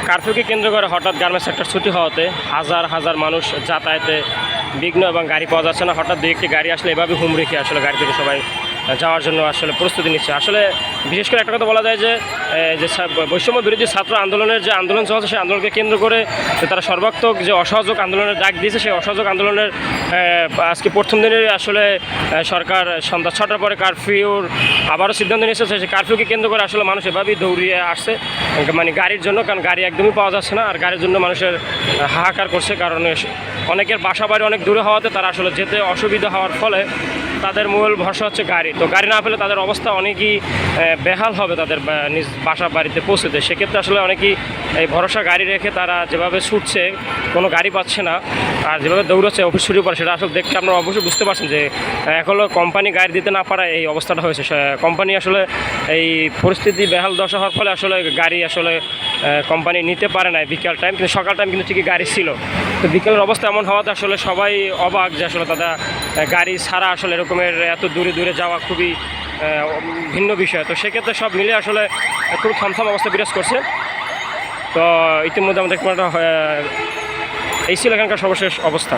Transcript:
কারফিউকে কেন্দ্র করে হঠাৎ গার্মেন্টস সেক্টর ছুটি হওয়াতে হাজার হাজার মানুষ যাতায়াতে বিঘ্ন এবং গাড়ি পাওয়া যাচ্ছে না। হঠাৎ দুই একটি গাড়ি আসলে এভাবে হুম রেখে আসলে গাড়ি থেকে সবাই যাওয়ার জন্য আসলে প্রস্তুতি নিচ্ছে। আসলে বিশেষ করে একটা কথা বলা যায় যে বৈষম্য বিরোধী ছাত্র আন্দোলনের যে আন্দোলন চলছে সেই আন্দোলনকে কেন্দ্র করে তারা সর্বাত্মক যে অসহযোগ আন্দোলনের ডাক দিয়েছে, সেই অসহযোগ আন্দোলনের আজকে প্রথম দিনে আসলে সরকার সন্ধ্যা 6টার পরে কারফিউর আবারও সিদ্ধান্ত নিয়েছে। সেই কারফিউকে কেন্দ্র করে আসলে মানুষ এভাবেই দৌড়িয়ে আসছে মানে গাড়ির জন্য, কারণ গাড়ি একদমই পাওয়া যাচ্ছে না। আর গাড়ির জন্য মানুষের হাহাকার করছে, কারণ অনেকের বাসা বাড়ি অনেক দূরে হওয়াতে তারা আসলে যেতে অসুবিধা হওয়ার ফলে তাদের মূল ভরসা হচ্ছে গাড়ি। তো গাড়ি না পেলে তাদের অবস্থা অনেকই বেহাল হবে তাদের নিজ বাসা বাড়িতে পৌঁছতে। সেক্ষেত্রে আসলে অনেকেই এই ভরসা গাড়ি রেখে তারা যেভাবে ছুটছে, কোনো গাড়ি পাচ্ছে না, আর যেভাবে দৌড়াচ্ছে অফিস ছুটি পরে, সেটা আসলে দেখতে আপনারা অবশ্যই বুঝতে পারছেন যে এখনও কোম্পানি গাড়ি দিতে না পারায় এই অবস্থাটা হয়েছে। কোম্পানি আসলে এই পরিস্থিতি বেহাল দশা হওয়ার ফলে আসলে গাড়ি আসলে কোম্পানি নিতে পারে না বিকেল টাইম, কিন্তু সকাল টাইম কিন্তু ঠিকই গাড়ি ছিল। তো বিকেলের অবস্থা এমন হওয়াতে আসলে সবাই অবাক যে আসলে তারা গাড়ি ছাড়া আসলে এরকমের এত দূরে দূরে যাওয়া খুবই ভিন্ন বিষয়। তো সেক্ষেত্রে সব মিলে আসলে খুব থমথম অবস্থা বিরাজ করছে। তো ইতিমধ্যে আমাদের এই ছিল এখানকার সর্বশেষ অবস্থা।